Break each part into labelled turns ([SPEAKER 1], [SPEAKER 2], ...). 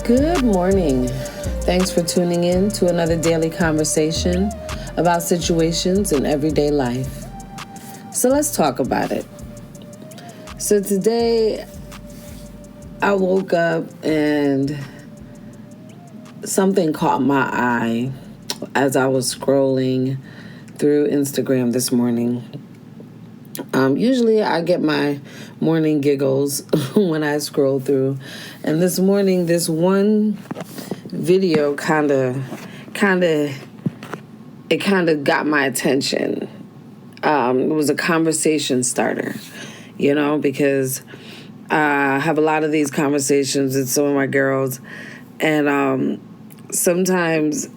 [SPEAKER 1] Good morning. Thanks for tuning in to another daily conversation about situations in everyday life. So let's talk about it. So today I woke up and something caught my eye as I was scrolling through Instagram this morning. Usually I get my morning giggles when I scroll through. And this morning, this one video kind of got my attention. It was a conversation starter, because I have a lot of these conversations with some of my girls. And sometimes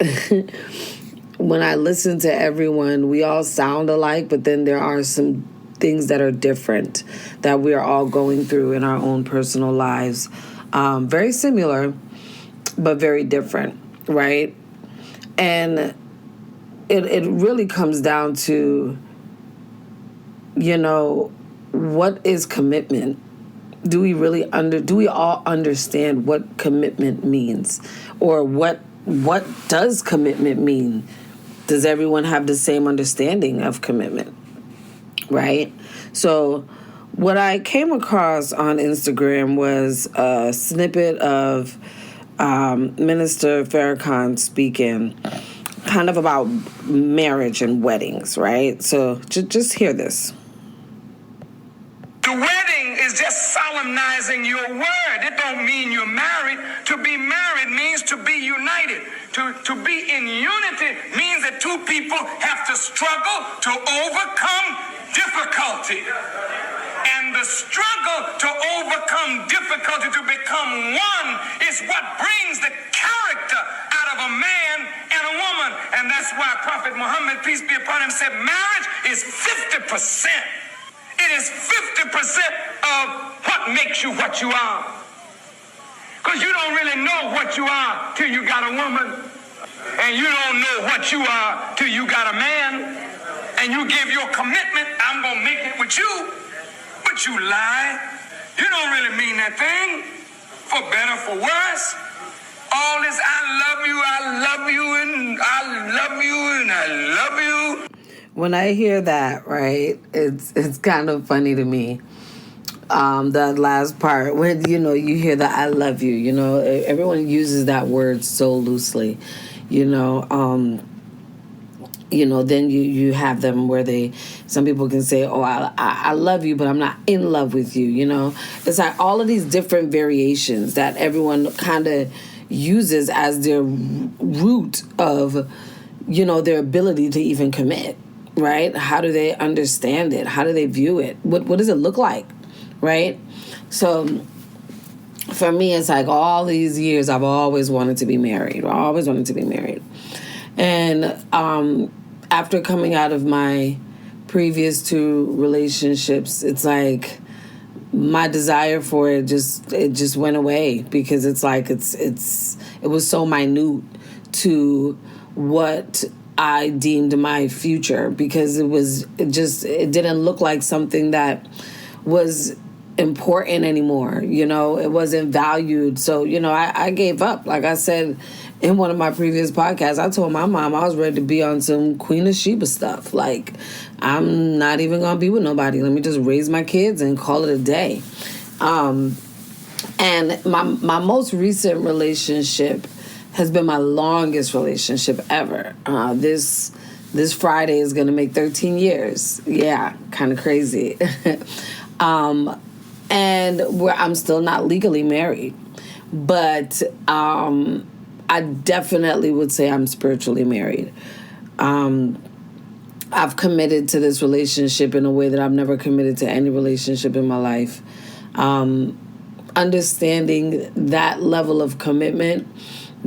[SPEAKER 1] when I listen to everyone, we all sound alike, but then there are some things that are different that we are all going through in our own personal lives. Very similar, but very different, right? And it really comes down to, what is commitment? Do we all understand what commitment means? Or what does commitment mean? Does everyone have the same understanding of commitment? Right? So what I came across on Instagram was a snippet of Minister Farrakhan speaking kind of about marriage and weddings, right? So just hear this.
[SPEAKER 2] The wedding is just solemnizing your word. It don't mean you're married. To be married means to be united. To be in unity means that two people have to struggle to overcome difficulty. And the struggle to overcome difficulty, to become one, is what brings the character out of a man and a woman. And that's why Prophet Muhammad, peace be upon him, said marriage is 50%. It is 50% of what makes you what you are. Because you don't really know what you are till you got a woman. And you don't know what you are till you got a man. And you give your commitment, I'm going to make it with you. But you lie. You don't really mean that thing. For better, for worse. All this I love you, and I love you, and I love you.
[SPEAKER 1] When I hear that, right, it's kind of funny to me. That last part, when, you hear the I love you, everyone uses that word so loosely, then you have them where some people can say, oh, I love you, but I'm not in love with you, It's like all of these different variations that everyone kind of uses as their root of, their ability to even commit, right? How do they understand it? How do they view it? What does it look like, right? So for me, it's like all these years I've always wanted to be married. And after coming out of my previous two relationships, it's like my desire for it just went away, because it's like it was so minute to what I deemed my future, because it didn't look like something that was important anymore. It wasn't valued. So, I gave up. Like I said in one of my previous podcasts, I told my mom I was ready to be on some Queen of Sheba stuff. Like, I'm not even going to be with nobody. Let me just raise my kids and call it a day. And my most recent relationship has been my longest relationship ever. This Friday is going to make 13 years. Yeah, kind of crazy. And I'm still not legally married. But I definitely would say I'm spiritually married. I've committed to this relationship in a way that I've never committed to any relationship in my life. Understanding that level of commitment.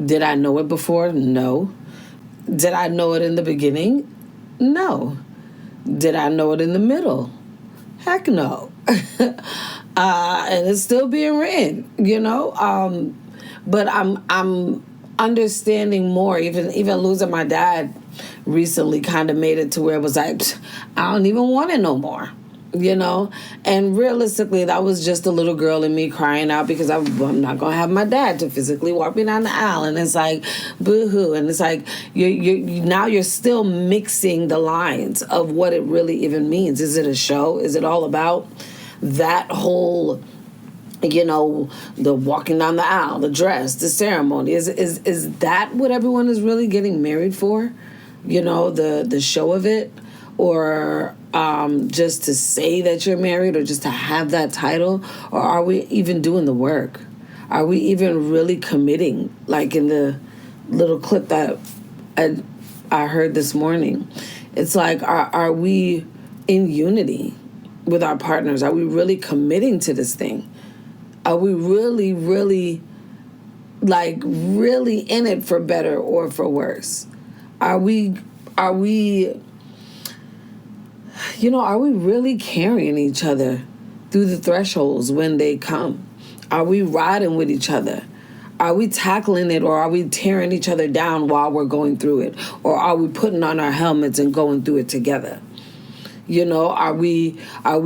[SPEAKER 1] Did I know it before? No. Did I know it in the beginning? No. Did I know it in the middle? Heck no. And it's still being written, But I'm understanding more. Even losing my dad recently kind of made it to where it was like, I don't even want it no more. you know? And realistically, that was just a little girl in me crying out because I'm not going to have my dad to physically walk me down the aisle. And it's like, boo-hoo. And it's like, now you're still mixing the lines of what it really even means. Is it a show? Is it all about that whole, you know, the walking down the aisle, the dress, the ceremony? Is that what everyone is really getting married for? You know, the show of it? Or just to say that you're married, or just to have that title? Or are we even doing the work? Are we even really committing? Like in the little clip that I heard this morning, it's like, are we in unity with our partners? Are we really committing to this thing? Are we really, really, like, really in it for better or for worse? Are we, you know, are we really carrying each other through the thresholds when they come? Are we riding with each other? Are we tackling it, or are we tearing each other down while we're going through it? Or are we putting on our helmets and going through it together? You know, are we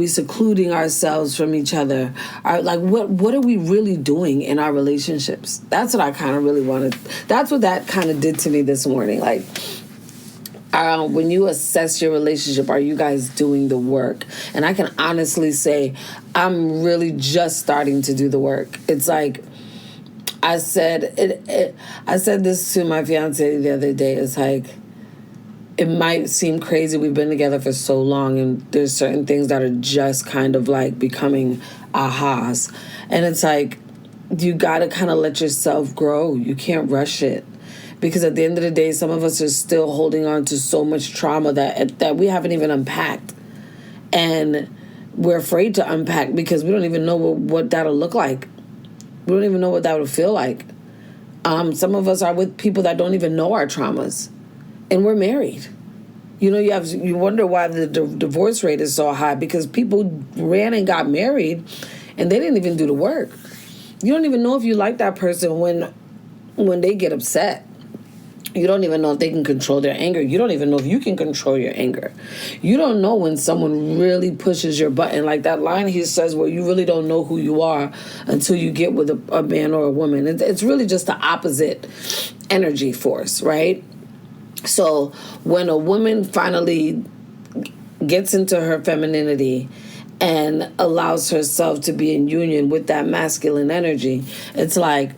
[SPEAKER 1] secluding ourselves from each other? What are we really doing in our relationships? That's what I kind of really wanted. That's what that kind of did to me this morning. Like, when you assess your relationship, are you guys doing the work? And I can honestly say I'm really just starting to do the work. It's like I said this to my fiance the other day. It's like, it might seem crazy. We've been together for so long, and there's certain things that are just kind of like becoming ahas. And it's like, you got to kind of let yourself grow. You can't rush it. Because at the end of the day, some of us are still holding on to so much trauma that we haven't even unpacked. And we're afraid to unpack because we don't even know what that'll look like. We don't even know what that would feel like. Some of us are with people that don't even know our traumas. And we're married. You know, you wonder why the divorce rate is so high, because people ran and got married and they didn't even do the work. You don't even know if you like that person when they get upset. You don't even know if they can control their anger. You don't even know if you can control your anger. You don't know when someone really pushes your button. Like that line he says where you really don't know who you are until you get with a man or a woman. It's really just the opposite energy force, right? So when a woman finally gets into her femininity and allows herself to be in union with that masculine energy, it's like,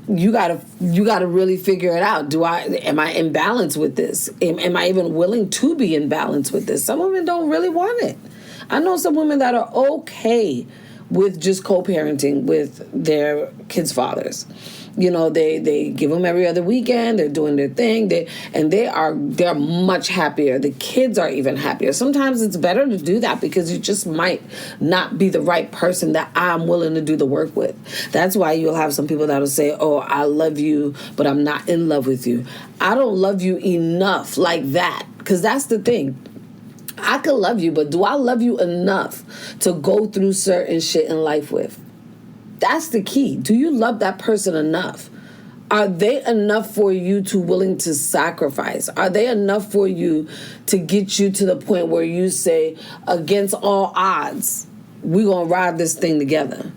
[SPEAKER 1] you gotta really figure it out. Am I in balance with this? Am I even willing to be in balance with this? Some women don't really want it. I know some women that are okay with just co-parenting with their kids' fathers. You know, they give them every other weekend. They're doing their thing. They're much happier. The kids are even happier. Sometimes it's better to do that because you just might not be the right person that I'm willing to do the work with. That's why you'll have some people that'll say, "Oh, I love you, but I'm not in love with you." I don't love you enough like that, because that's the thing. I could love you, but do I love you enough to go through certain shit in life with? That's the key. Do you love that person enough? Are they enough for you to willing to sacrifice? Are they enough for you to get you to the point where you say, against all odds, we're going to ride this thing together?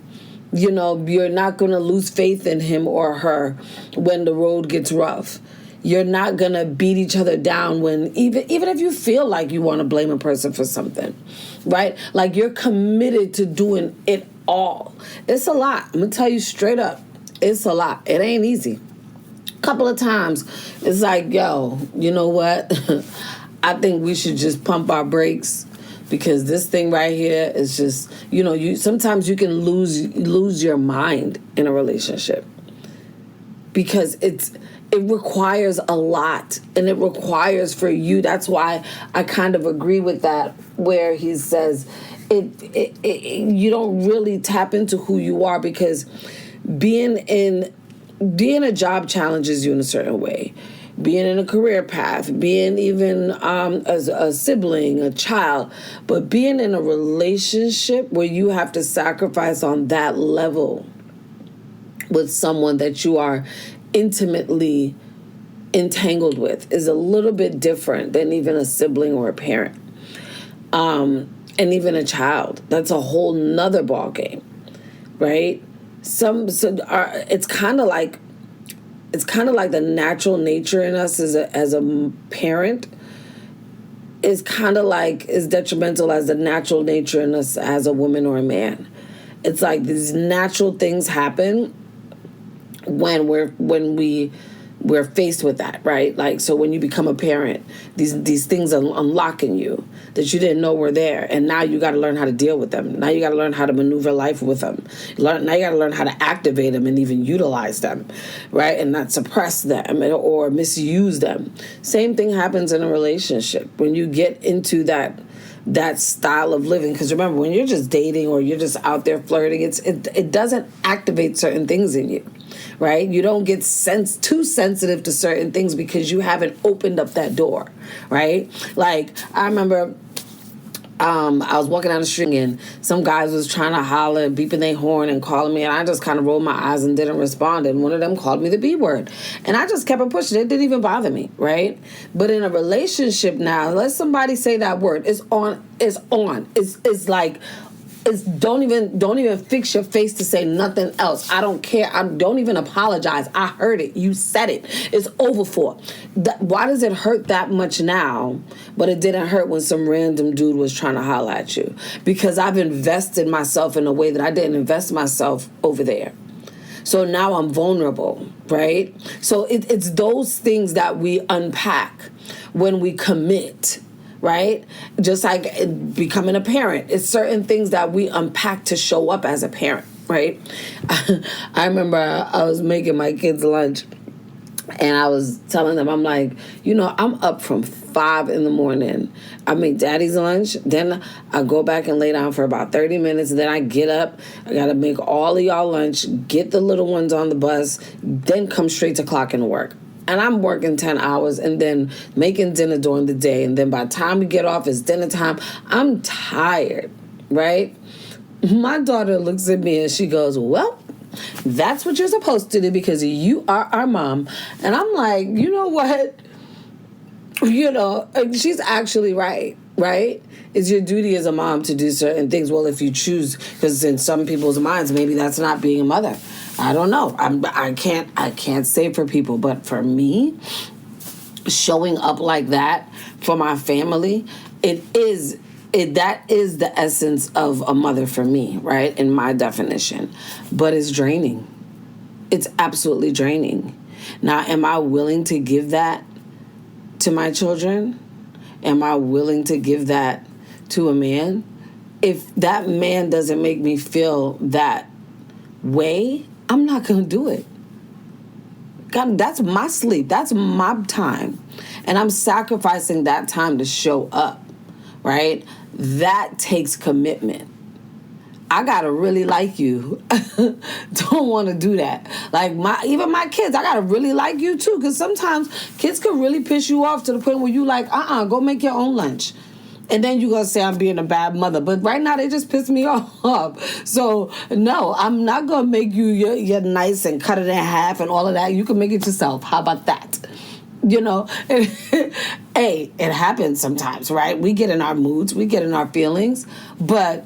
[SPEAKER 1] You know, you're not going to lose faith in him or her when the road gets rough. You're not going to beat each other down when, even if you feel like you want to blame a person for something, right? Like, you're committed to doing it all. It's a lot. I'm going to tell you straight up. It's a lot. It ain't easy. A couple of times, it's like, yo, you know what? I think we should just pump our brakes, because this thing right here is just, you know, sometimes you can lose your mind in a relationship, because it requires a lot, and it requires for you. That's why I kind of agree with that, where he says you don't really tap into who you are, because being a job challenges you in a certain way. Being in a career path, being even as a sibling, a child, but being in a relationship where you have to sacrifice on that level with someone that you are intimately entangled with is a little bit different than even a sibling or a parent. and even a child. That's a whole nother ball game, right? It's kind of like the natural nature in us as a parent is kind of like is detrimental as the natural nature in us as a woman or a man. It's like these natural things happen when we're faced with that, right? Like, so when you become a parent, these things are unlocking you that you didn't know were there, and now you got to learn how to deal with them. Now you got to learn how to maneuver life with them. Now you got to learn how to activate them and even utilize them, right? And not suppress them or misuse them. Same thing happens in a relationship when you get into that style of living. Because remember, when you're just dating or you're just out there flirting, it doesn't activate certain things in you, right? You don't get too sensitive to certain things because you haven't opened up that door, right? Like, I remember I was walking down the street and some guys was trying to holler, beeping their horn and calling me, and I just kind of rolled my eyes and didn't respond, and one of them called me the B word. And I just kept it pushing. It didn't even bother me, right? But in a relationship now, let somebody say that word. It's on. It's like, don't even fix your face to say nothing else. I don't care. I don't even apologize. I heard it. You said it. It's over for. Why does it hurt that much now, but it didn't hurt when some random dude was trying to holler at you? Because I've invested myself in a way that I didn't invest myself over there. So now I'm vulnerable, right? So it's those things that we unpack when we commit, right? Just like becoming a parent. It's certain things that we unpack to show up as a parent, right? I remember I was making my kids lunch and I was telling them, I'm like, I'm up from 5 a.m. I make daddy's lunch. Then I go back and lay down for about 30 minutes. Then I get up. I got to make all of y'all lunch, get the little ones on the bus, then come straight to clock into work. And I'm working 10 hours and then making dinner during the day. And then by the time we get off, it's dinner time. I'm tired, right? My daughter looks at me and she goes, well, that's what you're supposed to do because you are our mom. And I'm like, you know what? She's actually right? It's your duty as a mom to do certain things. Well, if you choose, because in some people's minds, maybe that's not being a mother. I don't know. I can't say for people, but for me, showing up like that for my family, that is the essence of a mother for me, right? In my definition. But it's draining. It's absolutely draining. Now, am I willing to give that to my children? Am I willing to give that to a man? If that man doesn't make me feel that way, I'm not going to do it. God, that's my sleep. That's my time. And I'm sacrificing that time to show up, right? That takes commitment. I got to really like you. Don't want to do that. Like even my kids, I got to really like you too. Because sometimes kids can really piss you off to the point where you like, go make your own lunch. And then you're going to say I'm being a bad mother. But right now, they just piss me off. So, no, I'm not going to make you you're nice and cut it in half and all of that. You can make it yourself. How about that? Hey, it happens sometimes, right? We get in our moods. We get in our feelings. But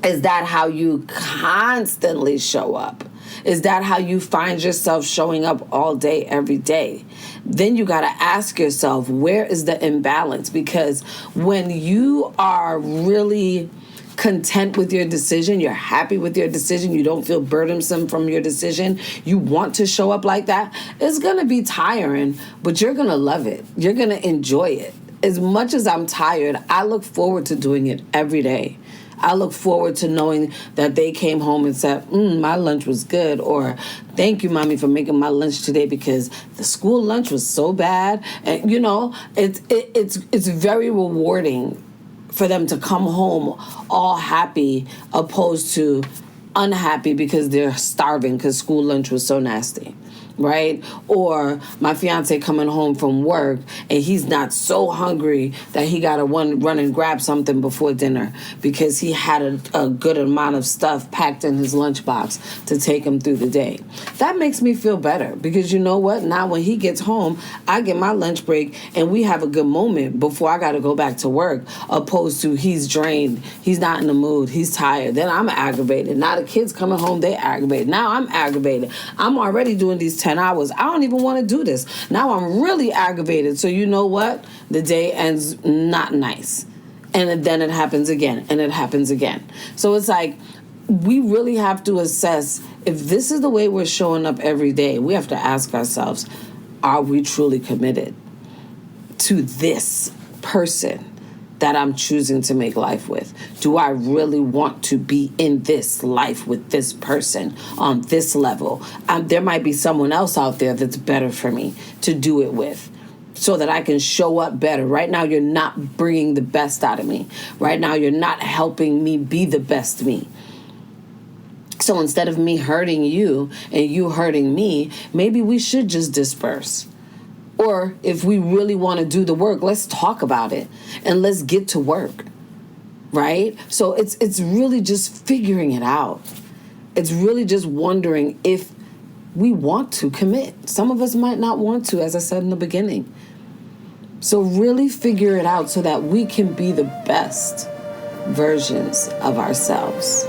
[SPEAKER 1] is that how you constantly show up? Is that how you find yourself showing up all day, every day? Then you got to ask yourself, where is the imbalance? Because when you are really content with your decision, you're happy with your decision, you don't feel burdensome from your decision, you want to show up like that, it's going to be tiring, but you're going to love it. You're going to enjoy it. As much as I'm tired, I look forward to doing it every day. I look forward to knowing that they came home and said, my lunch was good, or thank you, Mommy, for making my lunch today because the school lunch was so bad. And, it's very rewarding for them to come home all happy opposed to unhappy because they're starving because school lunch was so nasty, right? Or my fiance coming home from work and he's not so hungry that he got to run and grab something before dinner because he had a good amount of stuff packed in his lunchbox to take him through the day. That makes me feel better because you know what? Now when he gets home, I get my lunch break and we have a good moment before I got to go back to work, opposed to he's drained, he's not in the mood, he's tired. Then I'm aggravated. Now the kids coming home, they aggravated. Now I'm aggravated. I'm already doing these 10 hours. I don't even want to do this. Now I'm really aggravated. So you know what? The day ends not nice. And then it happens again, and it happens again. So it's like, we really have to assess if this is the way we're showing up every day. We have to ask ourselves, are we truly committed to this person that I'm choosing to make life with? Do I really want to be in this life with this person on this level? There might be someone else out there that's better for me to do it with so that I can show up better. Right now, you're not bringing the best out of me. Right now, you're not helping me be the best me. So instead of me hurting you and you hurting me, maybe we should just disperse. Or if we really want to do the work, let's talk about it and let's get to work, right? So it's really just figuring it out. It's really just wondering if we want to commit. Some of us might not want to, as I said in the beginning. So really figure it out so that we can be the best versions of ourselves.